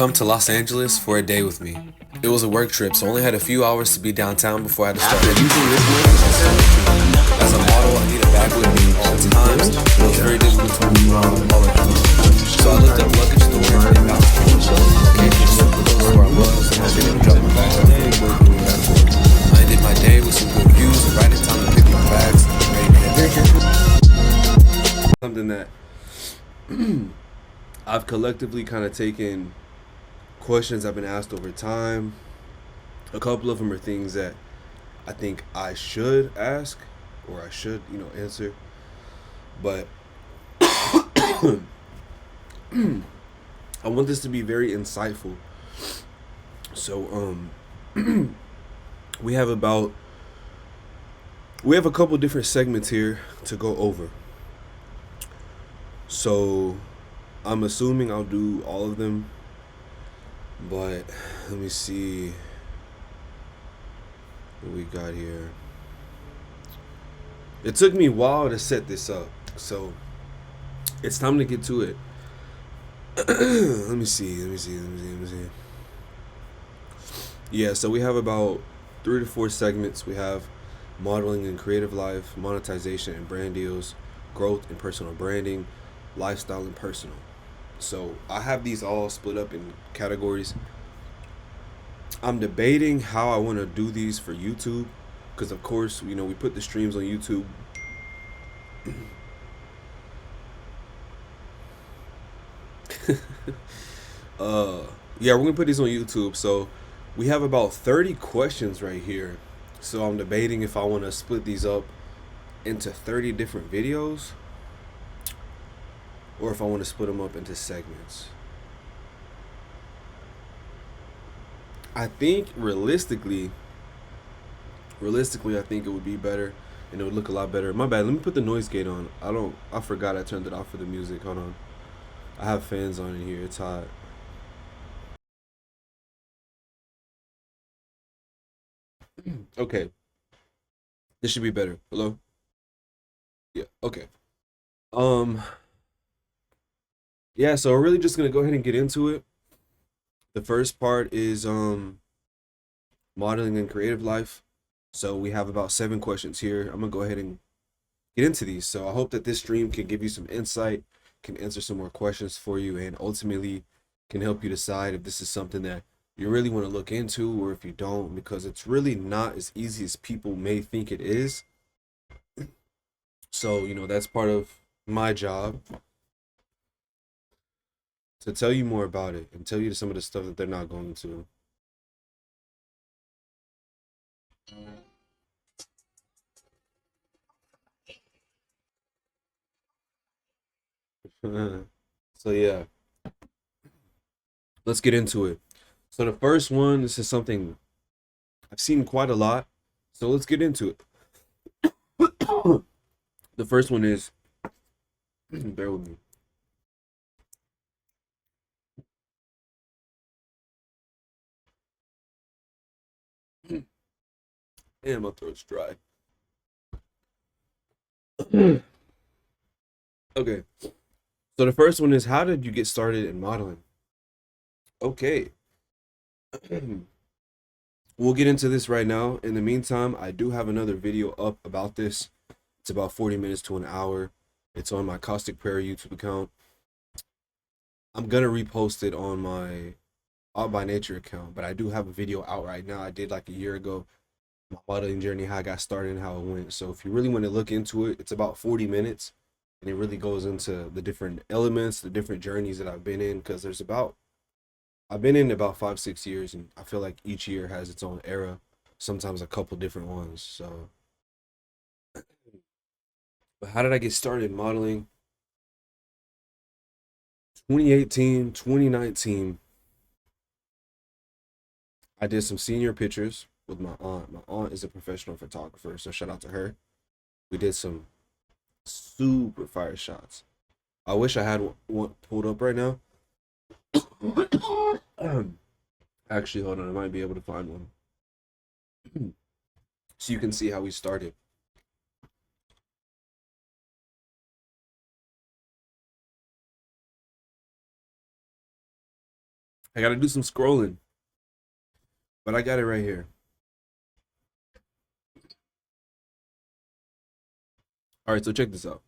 come to Los Angeles for a day with me. It was a work trip, so I only had a few hours to be downtown before I had to start heading to As a model, I need a bag with me at all times, and it was very difficult to move around all around. So I looked up luggage store and found occasionally super close to where I was, and I didn't drop my bags off anywhere near the airport. I ended my day with some good views and right in time to pick my bags and ready to head. Something that I've collectively kind of taken questions I've been asked over time. A couple of them are things that I think I should ask or I should, answer. But I want this to be very insightful. So we have a couple different segments here to go over. So I'm assuming I'll do all of them, but let me see what we got here. It took me a while to set this up, so it's time to get to it. Let me see. Yeah, so we have about 3 to 4 segments. We have modeling and creative life, monetization and brand deals, growth and personal branding, lifestyle and personal. So I have these all split up in categories. I'm debating how I want to do these for YouTube, because of course, we put the streams on YouTube. Yeah, we're gonna put these on YouTube. So we have about 30 questions right here. So I'm debating if I want to split these up into 30 different videos, or if I want to split them up into segments. I think realistically, I think it would be better, and it would look a lot better. My bad. Let me put the noise gate on. I forgot I turned it off for the music. Hold on. I have fans on in here. It's hot. Okay. This should be better. Hello? Yeah. Okay. Um. Yeah. So we're really just gonna go ahead and get into it. The first part is modeling and creative life. So we have about 7 questions here. I'm gonna go ahead and get into these. So I hope that this stream can give you some insight, can answer some more questions for you, and ultimately can help you decide if this is something that you really want to look into or if you don't, because it's really not as easy as people may think it is. So, that's part of my job, to tell you more about it and tell you some of the stuff that they're not going to. So yeah, let's get into it. So the first one, this is something I've seen quite a lot. So let's get into it. The first one is, bear with me. And my throat's dry. Okay. So the first one is, how did you get started in modeling? Okay. We'll get into this right now. In the meantime, I do have another video up about this. It's about 40 minutes to an hour. It's on my Caustic Prayer YouTube account. I'm gonna repost it on my Out by Nature account, but I do have a video out right now. I did like a year ago, my modeling journey, how I got started and how it went. So if you really want to look into it, it's about 40 minutes, and it really goes into the different elements, the different journeys that I've been in, because I've been in about 5-6 years, and I feel like each year has its own era, sometimes a couple different ones. So, but how did I get started modeling? 2018, 2019, I did some senior pictures with my aunt. My aunt is a professional photographer, so shout out to her. We did some super fire shots. I wish I had one pulled up right now. Actually, hold on, I might be able to find one. So you can see how we started. I gotta do some scrolling, but I got it right here. All right, so check this out.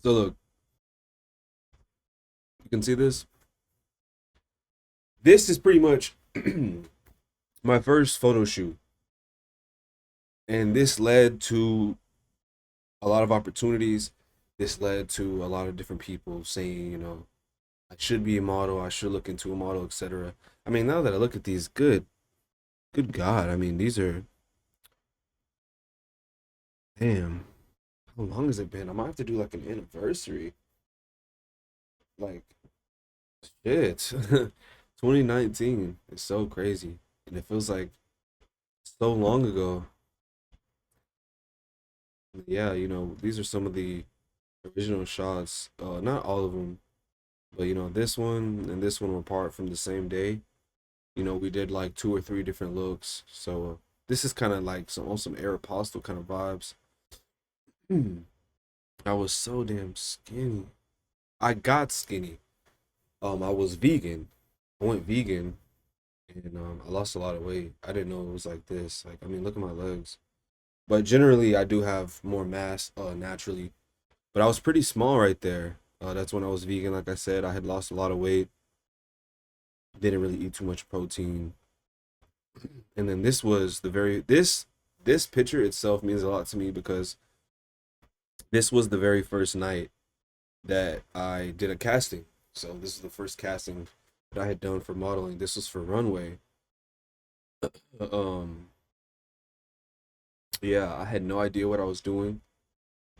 So look, you can see this. This is pretty much my first photo shoot, and this led to a lot of opportunities. This led to a lot of different people saying, you know, I should be a model, I should look into a model, etc. I mean, now that I look at these, good God, I mean, these are, damn, how long has it been? I might have to do like an anniversary. Like, shit. 2019 is so crazy. And it feels like so long ago. Yeah, you know, these are some of the original shots. Not all of them, but you know, this one and this one were part from the same day. You know, we did like two or three different looks. So this is kind of like some on some Aeropostale kind of vibes. I was so damn skinny. I got skinny. I was vegan. I went vegan and I lost a lot of weight. I didn't know it was like this. Like, I mean, look at my legs. But generally, I do have more mass naturally. But I was pretty small right there. That's when I was vegan. Like I said, I had lost a lot of weight. Didn't really eat too much protein. And then this was the very this picture itself means a lot to me because this was the very first night that I did a casting. So this is the first casting that I had done for modeling. This was for runway. Um, yeah, I had no idea what I was doing,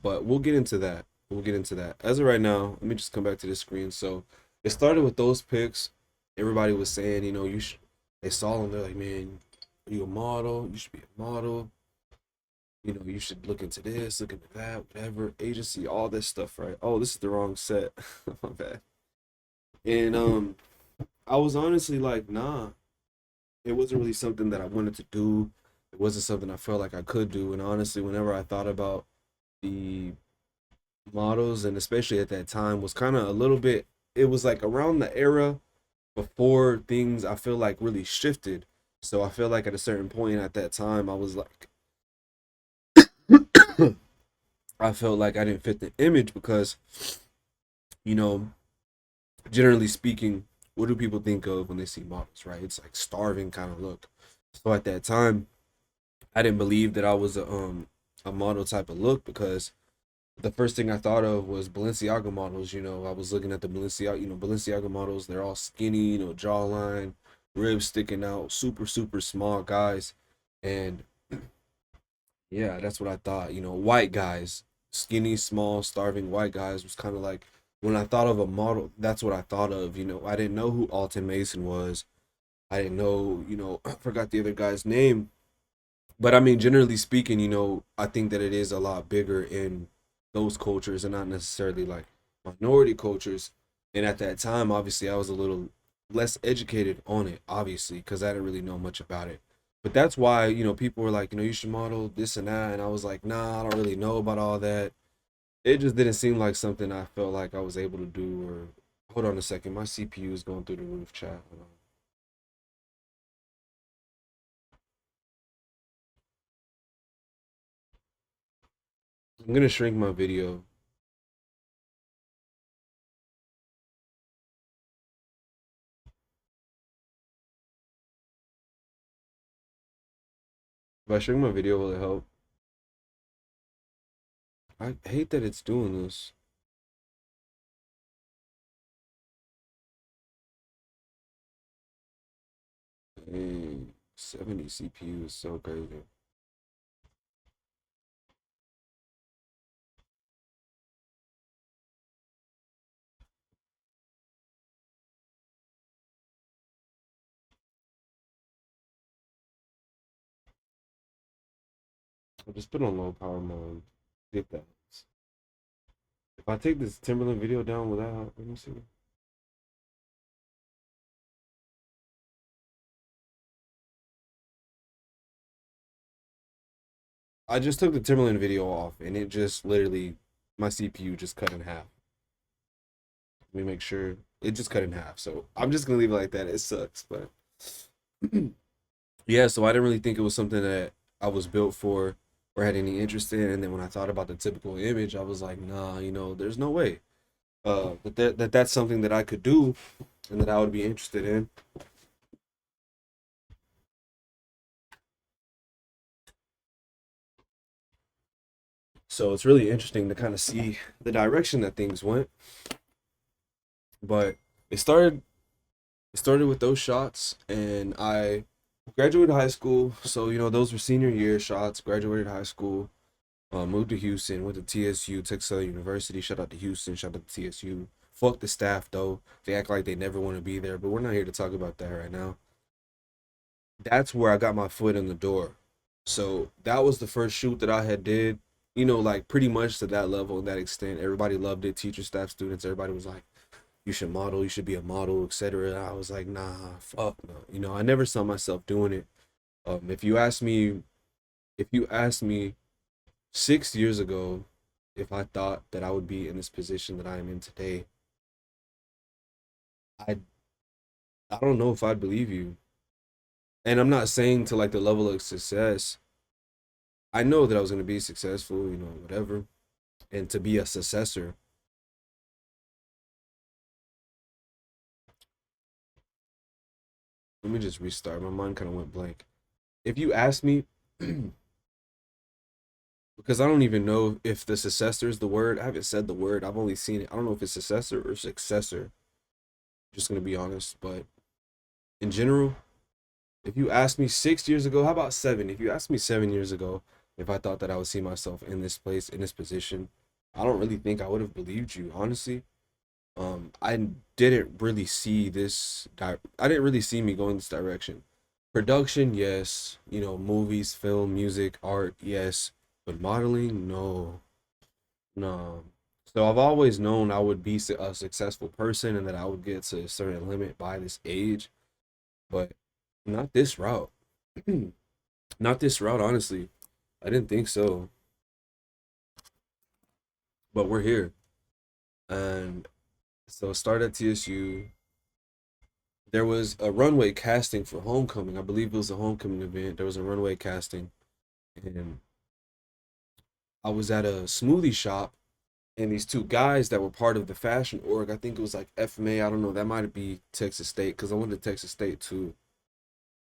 but we'll get into that. We'll get into that. As of right now, let me just come back to this screen. So it started with those pics. Everybody was saying, you know, you should. They saw them. They're like, man, are you a model? You should be a model. You know, you should look into this, look into that, whatever agency, all this stuff, right? Oh, this is the wrong set. My bad. And I was honestly like, nah, it wasn't really something that I wanted to do. It wasn't something I felt like I could do. And honestly, whenever I thought about the models, and especially at that time, was kind of a little bit, it was like around the era before things I feel like really shifted. So I feel like at a certain point at that time, I was like, I felt like I didn't fit the image because, you know, generally speaking, what do people think of when they see models, right? It's like starving kind of look. So at that time, I didn't believe that I was a model type of look because the first thing I thought of was Balenciaga models. You know, I was looking at the Balenciaga models. They're all skinny, you know, jawline, ribs sticking out, super super small guys, and yeah, that's what I thought. You know, white guys, skinny, small, starving white guys was kind of like when I thought of a model. That's what I thought of. You know, I didn't know who Alton Mason was. I didn't know. You know, I forgot the other guy's name. But I mean, generally speaking, you know, I think that it is a lot bigger in those cultures and not necessarily like minority cultures. And at that time, obviously, I was a little less educated on it, obviously, because I didn't really know much about it. But that's why, you know, people were like, you know, you should model this and that. And I was like, nah, I don't really know about all that. It just didn't seem like something I felt like I was able to do. Or hold on a second, my CPU is going through the roof, chat. Hold on. I'm gonna shrink my video. If I shrink my video, will it help? I hate that it's doing this. Dang, 70 CPU is so crazy. I'll just put on low power mode. See if that helps. If I take this Timberland video down without, let me see. I just took the Timberland video off and it just literally, my CPU just cut in half. Let me make sure. It just cut in half. So I'm just gonna leave it like that. It sucks, but yeah. So I didn't really think it was something that I was built for or had any interest in. And then when I thought about the typical image, I was like, nah, there's no way. That's something that I could do and that I would be interested in. So it's really interesting to kind of see the direction that things went. But it started it started with those shots, and I graduated high school. So those were senior year shots. Graduated high school, moved to Houston, went to TSU, Texas University. Shout out to Houston, shout out to TSU. Fuck the staff though. They act like they never want to be there, but we're not here to talk about that right now. That's where I got my foot in the door. So that was the first shoot that I had did. Like pretty much to that level and that extent. Everybody loved it. Teachers, staff, students. Everybody was like, "You should model. You should be a model, etc." I was like, "Nah, fuck no." I never saw myself doing it. If you asked me 6 years ago if I thought that I would be in this position that I am in today, I I don't know if I'd believe you. And I'm not saying to like the level of success. I know that I was going to be successful, whatever, and to be a successor. Let me just restart. My mind kind of went blank. If you ask me, because I don't even know if the successor is the word. I haven't said the word. I've only seen it. I don't know if it's successor or successor. Just gonna be honest, but in general, if you asked me 6 years ago, how about seven? If you asked me 7 years ago if I thought that I would see myself in this place, in this position, I don't really think I would have believed you, honestly. I didn't really see I didn't really see me going this direction. Production, yes. Movies, film, music, art, yes. But modeling, no, no. So I've always known I would be a successful person and that I would get to a certain limit by this age, but not this route. Not this route, honestly. I didn't think so, but we're here. And so start at TSU. There was a runway casting for homecoming. I believe it was a homecoming event. There was a runway casting, and I was at a smoothie shop, and these two guys that were part of the fashion org, I think it was like FMA, I don't know, that might be Texas State, because I went to Texas State too.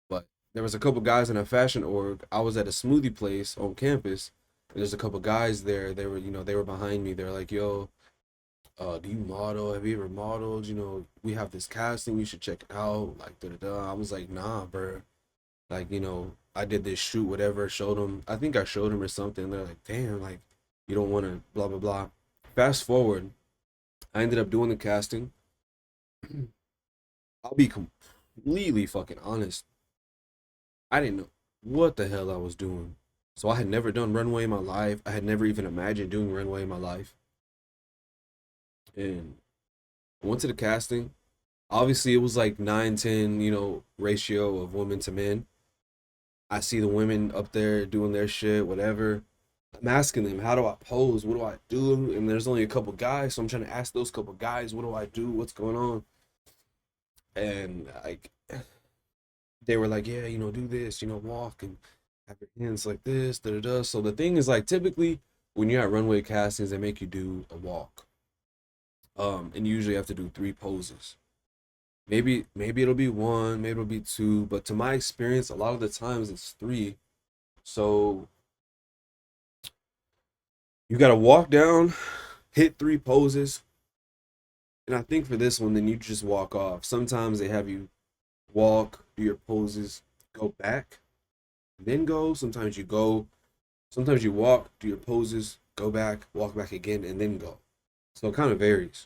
But there was a couple guys in a fashion org. I was at a smoothie place on campus, and there's a couple guys there. They were behind me. They're like, yo, do you model? Have you ever modeled? We have this casting, you should check it out. Like, da da da. I was like, nah, bro. Like, I did this shoot, whatever, showed them. I think I showed them or something. They're like, damn, like, you don't want to, blah, blah, blah. Fast forward, I ended up doing the casting. I'll be completely fucking honest. I didn't know what the hell I was doing. So I had never done runway in my life. I had never even imagined doing runway in my life. And I went to the casting. Obviously, it was like 9-10, ratio of women to men. I see the women up there doing their shit, whatever. I'm asking them, how do I pose? What do I do? And there's only a couple guys, so I'm trying to ask those couple guys, what do I do? What's going on? And like, they were like, yeah, do this, walk and have your hands like this, da da da. So the thing is, like, typically when you're at runway castings, they make you do a walk. And you usually have to do 3 poses. Maybe it'll be one, maybe it'll be two, but to my experience, a lot of the times it's three. So you gotta walk down, hit 3 poses, and I think for this one, then you just walk off. Sometimes they have you walk, do your poses, go back, then go. Sometimes you go, sometimes you walk, do your poses, go back, walk back again, and then go. So it kind of varies.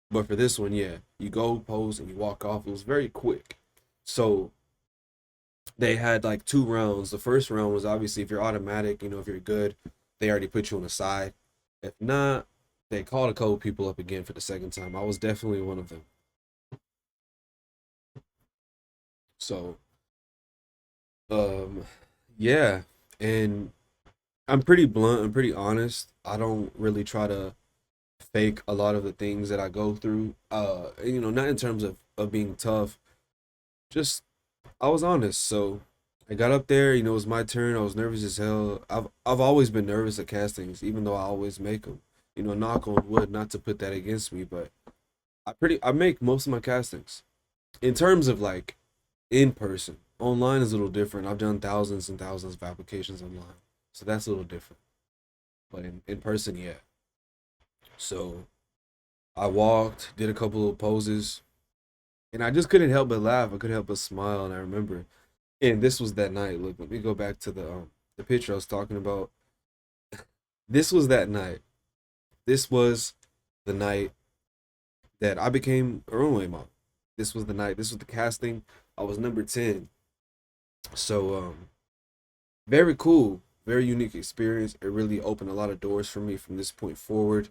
But for this one, yeah, you go, pose, and you walk off. It was very quick. So they had like 2 rounds. The first round was obviously if you're automatic, if you're good, they already put you on the side. If not, they called a couple people up again for the second time. I was definitely one of them. So, um, yeah, and I'm pretty blunt. I'm pretty honest. I don't really try to fake a lot of the things that I go through. You know, not in terms of being tough, just I was honest. So I got up there, you know, it was my turn. I was nervous as hell. I've always been nervous at castings, even though I always make them. You know, knock on wood, not to put that against me, but I make most of my castings. In terms of like in person, online is a little different. I've done thousands and thousands of applications online, so that's a little different. But in person, yeah. So I walked, did a couple of poses, and I just couldn't help but laugh. I couldn't help but smile, and I remember. And this was that night. Look, let me go back to the picture I was talking about. This was that night. This was the night that I became a runway model. This was the night. This was the casting. I was number 10. So very cool, very unique experience. It really opened a lot of doors for me from this point forward,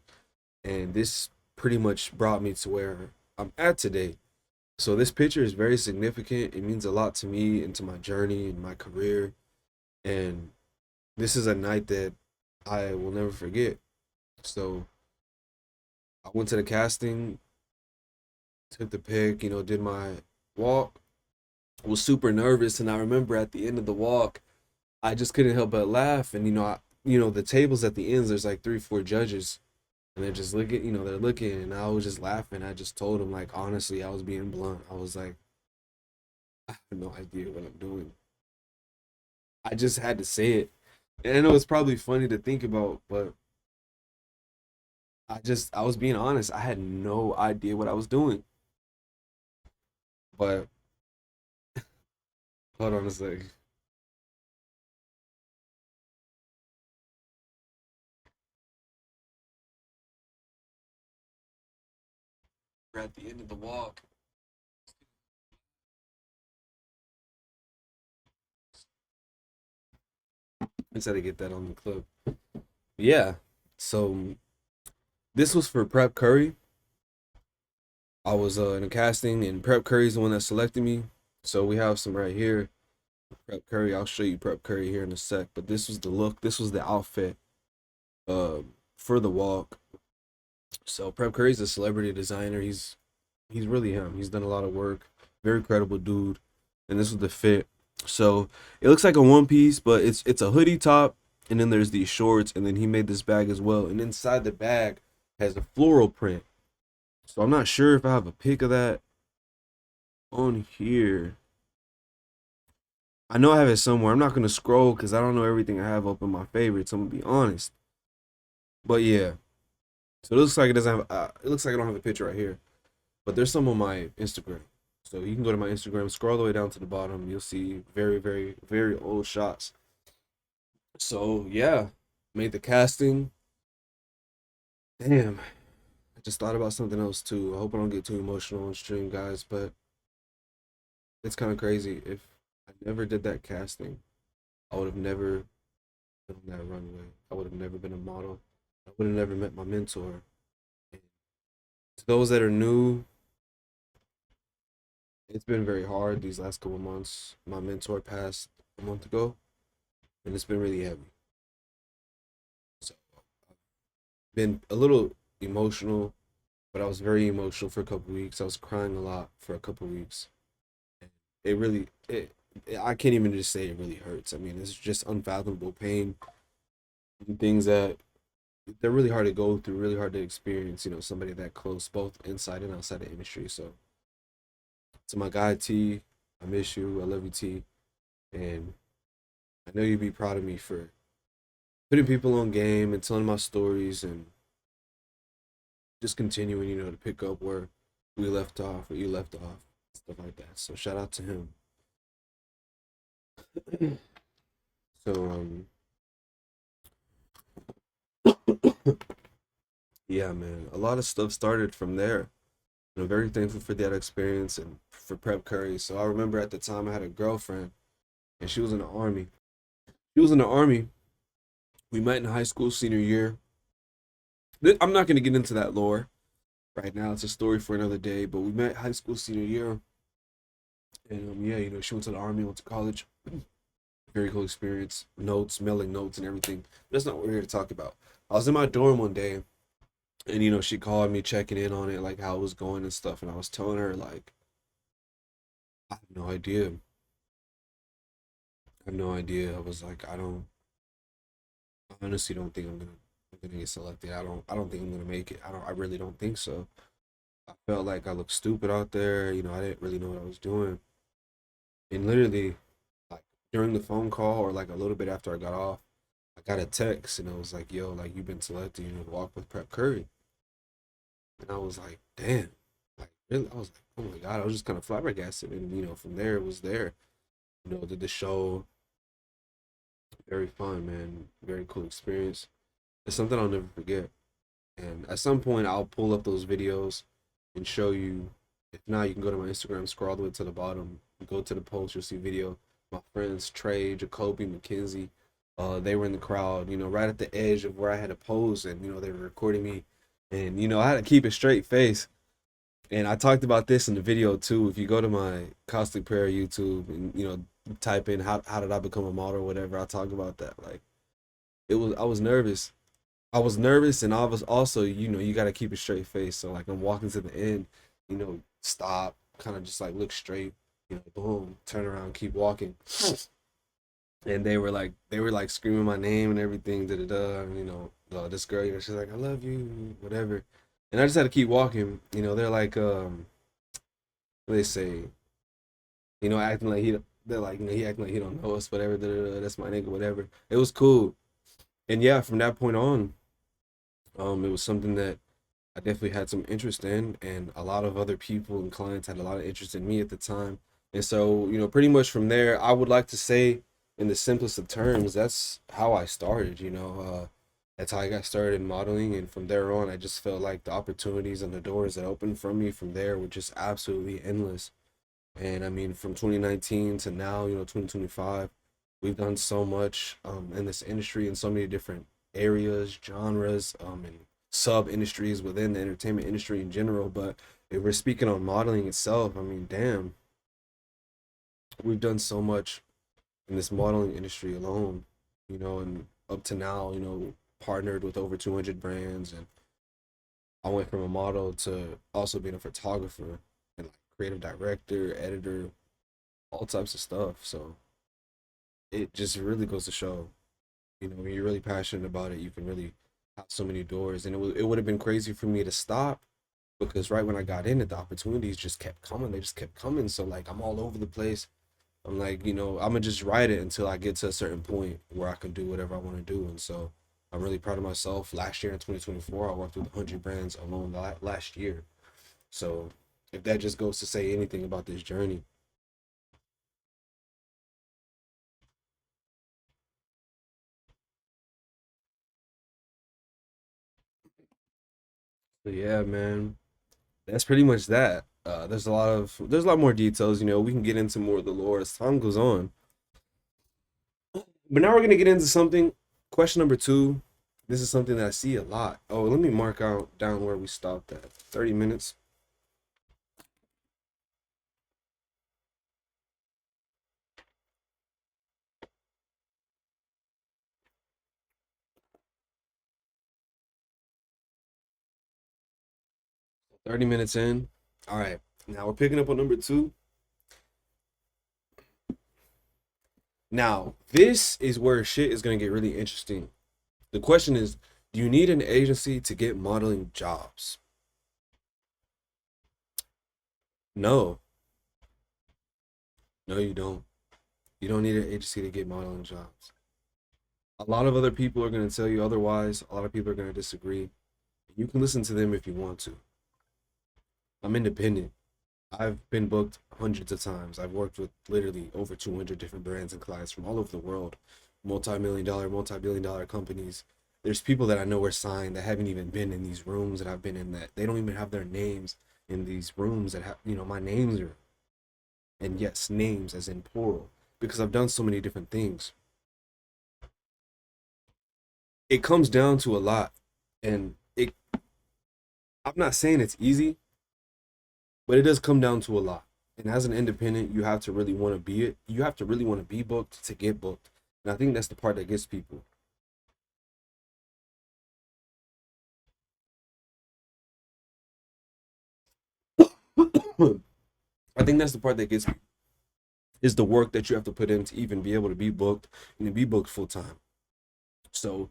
and this pretty much brought me to where I'm at today. So this picture is very significant. It means a lot to me and to my journey and my career. And this is a night that I will never forget. So I went to the casting, took the pic, you know, did my walk. Was super nervous, and I remember at the end of the walk, I just couldn't help but laugh. And you know, the tables at the ends, there's like 3, 4 judges, and they're just looking, you know, they're looking, and I was just laughing. I just told them, like, honestly, I was being blunt. I was like, I have no idea what I'm doing. I just had to say it. And I know it's probably funny to think about, but I was being honest. I had no idea what I was doing. But hold on a second. We're at the end of the walk. I just had to get that on the clip. Yeah. So this was for Prep Curry. I was in a casting, and Prep Curry's the one that selected me. So we have some right here. Prep Curry. I'll show you Prep Curry here in a sec. But this was the look. This was the outfit for the walk. So Prep Curry's a celebrity designer. He's really him. He's done a lot of work. Very credible dude. And this was the fit. So it looks like a one piece, but it's a hoodie top, and then there's these shorts, and then he made this bag as well. And inside the bag has a floral print. So I'm not sure if I have a pic of that on here. I know I have it somewhere. I'm not gonna scroll because I don't know everything I have up in my favorites. I'm gonna be honest. But yeah. So it looks like it doesn't have. It looks like I don't have a picture right here. But there's some on my Instagram. So you can go to my Instagram, scroll all the way down to the bottom. You'll see very, very, very old shots. So yeah, made the casting. Damn, I just thought about something else too. I hope I don't get too emotional on stream, guys. But it's kind of crazy. If I never did that casting, I would have never been on that runway. I would have never been a model. I would have never met my mentor. And to those that are new, it's been very hard these last couple months. My mentor passed a month ago, and it's been really heavy. So I've been a little emotional, but I was very emotional for a couple weeks. I was crying a lot for a couple weeks. And it really, I can't even just say it really hurts. I mean, it's just unfathomable pain and things that they're really hard to go through, really hard to experience. You know, somebody that close, both inside and outside the industry. So to my guy T, I miss you. I love you, T, and I know you'd be proud of me for putting people on game and telling my stories and just continuing, you know, to pick up where we left off, where you left off, stuff like that. So shout out to him. So yeah, man, a lot of stuff started from there. And I'm very thankful for that experience and for Prep Curry. So I remember at the time I had a girlfriend, and she was in the army. She was in the army. We met in high school senior year. I'm not gonna get into that lore right now. It's a story for another day. But we met high school senior year, and yeah, you know, she went to the army, went to college. Very cool experience. Notes, mailing notes, and everything. But that's not what we're here to talk about. I was in my dorm one day, And you know, she called me checking in on it, like how it was going and stuff. And I was telling her like, I have no idea. I have no idea. I was like, I honestly don't think I'm gonna get selected. I don't think I'm gonna make it. I really don't think so. I felt like I looked stupid out there. You know, I didn't really know what I was doing. And literally, like during the phone call or like a little bit after I got off, I got a text and it was like, "Yo, like you've been selected. You know, to walk with Prep Curry." And I was like, "Damn!" Like really, I was like, "Oh my god!" I was just kind of flabbergasted. And you know, from there it was there. You know, did the show, very fun, man. Very cool experience. It's something I'll never forget. And at some point, I'll pull up those videos and show you. If not, you can go to my Instagram, scroll all the way to the bottom, go to the post, you'll see video. My friends Trey, Jacoby, McKenzie, they were in the crowd, you know, right at the edge of where I had to pose, and you know they were recording me, and you know I had to keep a straight face. And I talked about this in the video too. If you go to my Caustic Prayer YouTube and you know type in how did I become a model or whatever, I talk about that. Like I was nervous. I was nervous, and I was also, you know, you got to keep a straight face. So like I'm walking to the end, you know, stop, kind of just like look straight, you know, boom, turn around, keep walking. And they were like screaming my name and everything, da da da. And, you know, this girl, you know, she's like, I love you, whatever. And I just had to keep walking. You know, they're like, what do they say, you know, acting like they're like, you know, he acting like he don't know us, whatever. Da, da, da, that's my nigga, whatever. It was cool. And yeah, from that point on, it was something that I definitely had some interest in, and a lot of other people and clients had a lot of interest in me at the time. And so, you know, pretty much from there, I would like to say, in the simplest of terms, that's how I started. You know, that's how I got started in modeling, and from there on, I just felt like the opportunities and the doors that opened for me from there were just absolutely endless. And I mean, from 2019 to now, you know, 2025, we've done so much in this industry in so many different areas, genres, and sub industries within the entertainment industry in general. But if we're speaking on modeling itself, I mean, damn, we've done so much in this modeling industry alone, you know, and up to now, you know, partnered with over 200 brands. And I went from a model to also being a photographer and like creative director, editor, all types of stuff. So it just really goes to show, you know, when you're really passionate about it, you can really have so many doors. And it would have been crazy for me to stop because right when I got in it, the opportunities just kept coming. They just kept coming. So like I'm all over the place. I'm like, you know, I'm gonna just ride it until I get to a certain point where I can do whatever I want to do. And so I'm really proud of myself. Last year in 2024, I worked with 100 brands alone last year. So if that just goes to say anything about this journey. But yeah, man, that's pretty much that. There's a lot more details. You know, we can get into more of the lore as time goes on. But now we're gonna get into something. Question number two. This is something that I see a lot. Oh, let me mark out down where we stopped at. 30 minutes. 30 minutes in. All right. Now we're picking up on number two. Now, this is where shit is gonna get really interesting. The question is, do you need an agency to get modeling jobs? No. No, you don't. You don't need an agency to get modeling jobs. A lot of other people are going to tell you otherwise. A lot of people are going to disagree. You can listen to them if you want to. I'm independent. I've been booked hundreds of times. I've worked with literally over 200 different brands and clients from all over the world, multi-million dollar, multi-billion dollar companies. There's people that I know are signed that haven't even been in these rooms that I've been in, that they don't even have their names in these rooms that have, you know, my names are, and yes, names as in plural, because I've done so many different things. It comes down to a lot. And I'm not saying it's easy, but it does come down to a lot. And as an independent, you have to really want to be it. You have to really want to be booked to get booked. And I think that's the part that gets people. I think that's the part that gets me, is the work that you have to put in to even be able to be booked and to be booked full time. So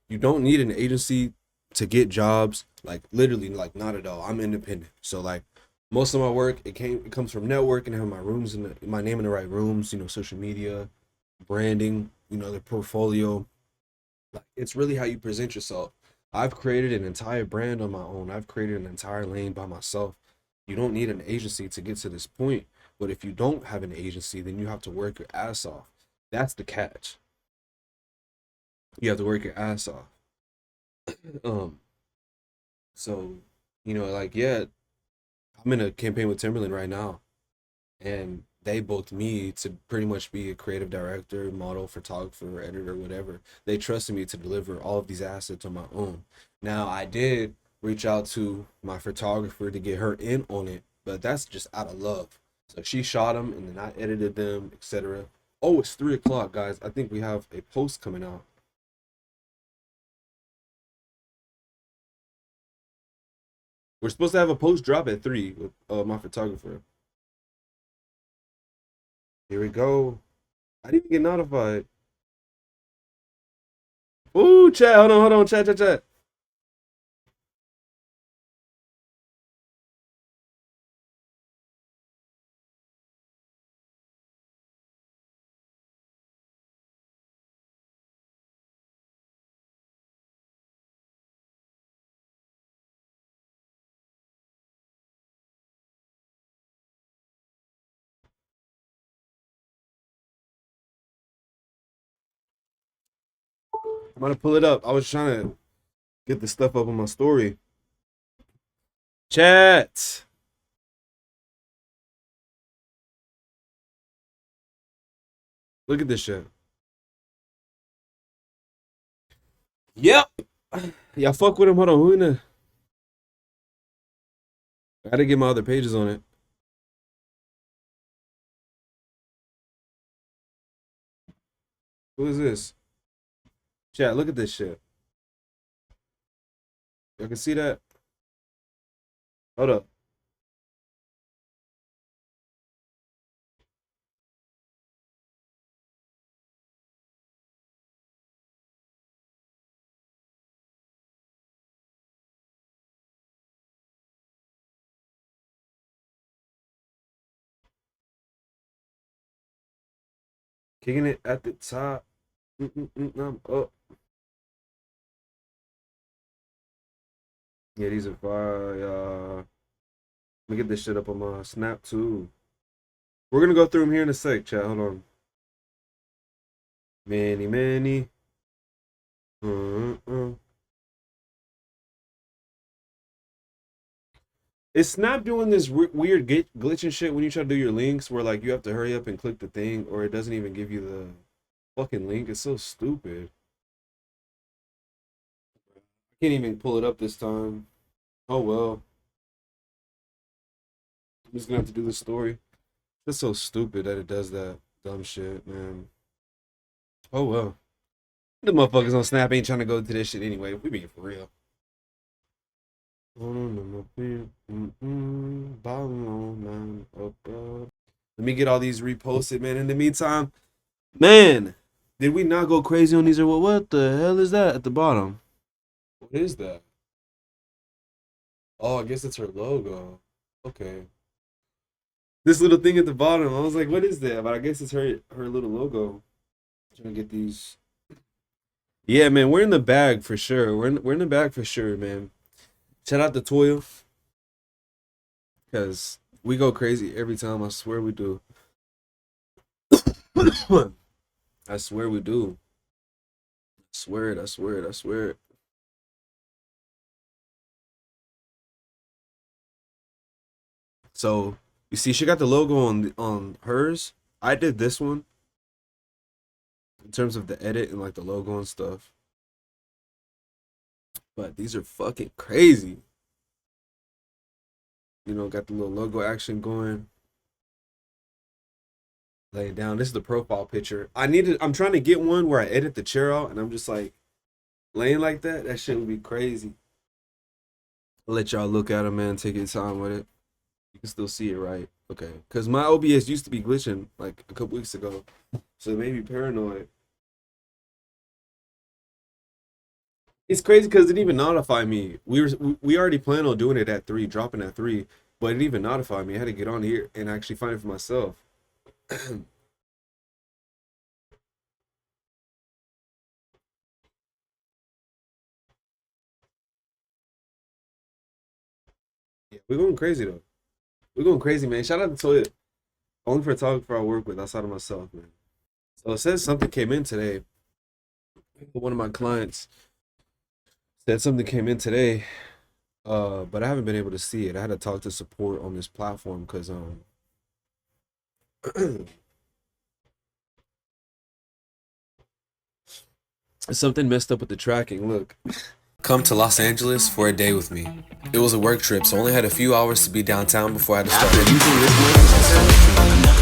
you don't need an agency to get jobs, like literally, like not at all. I'm independent. So like most of my work, it comes from networking, having my rooms in my name in the right rooms, social media, branding, the portfolio. Like it's really how you present yourself. I've created an entire brand on my own. I've created an entire lane by myself. You don't need an agency to get to this point. But if you don't have an agency, then you have to work your ass off. That's the catch. You have to work your ass off. Um, so, like yeah, I'm in a campaign with Timberland right now, and they booked me to pretty much be a creative director, model, photographer, editor, whatever. They trusted me to deliver all of these assets on my own. Now, I did reach out to my photographer to get her in on it, but that's just out of love. So she shot them, and then I edited them, etc. Oh, it's 3 o'clock, guys. I think we have a post coming out. We're supposed to have a post drop at 3 with my photographer. Here we go. I didn't even get notified. Ooh, chat. Hold on. Chat. I'm gonna pull it up. I was trying to get the stuff up on my story. Chat. Look at this shit. Yep. Y'all fuck with him. Hold on. Who in the? I gotta get my other pages on it. Who is this? Chat. Look at this shit. Y'all can see that. Hold up. Kicking it at the top. Oh. Yeah, these are fire. Let me get this shit up on my snap too. We're gonna go through them here in a sec, chat. Hold on. Many. Uh. Is Snap doing this weird glitching shit when you try to do your links where like you have to hurry up and click the thing or it doesn't even give you the fucking link? It's so stupid. I can't even pull it up this time. Oh well. I'm just gonna have to do the story. It's so stupid that it does that dumb shit, man. Oh well. The motherfuckers on Snap ain't trying to go to this shit anyway. We being for real. Let me get all these reposted, man. In the meantime, man, did we not go crazy on these or what? What the hell is that at the bottom? What is that? Oh, I guess it's her logo. Okay. This little thing at the bottom. I was like, what is that? But I guess it's her little logo. Trying to get these. Yeah, man, we're in the bag for sure. We're in the bag for sure, man. Shout out to Toya, because we go crazy every time. I swear we do. I swear we do. I swear it. So you see, she got the logo on hers. I did this one in terms of the edit and like the logo and stuff. But these are fucking crazy. Got the little logo action going. Lay it down. This is the profile picture. I'm trying to get one where I edit the chair out and I'm just like laying like that. That shit would be crazy. I'll let y'all look at it, man. Take your time with it. You can still see it, right? Okay. Because my OBS used to be glitching like a couple weeks ago. So it made me paranoid. It's crazy because it didn't even notify me. We already planned on doing it at 3, dropping at 3, but it didn't even notify me. I had to get on here and actually find it for myself. Yeah, we're going crazy though. We're going crazy, man. Shout out to Toya. Only photographer I work with outside of myself, man. So it says something came in today. One of my clients said something came in today, but I haven't been able to see it. I had to talk to support on this platform because something messed up with the tracking. Look. Come to Los Angeles for a day with me. It was a work trip, so I only had a few hours to be downtown before I had to start using this.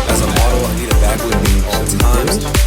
As a model, I need a bag with me at all times.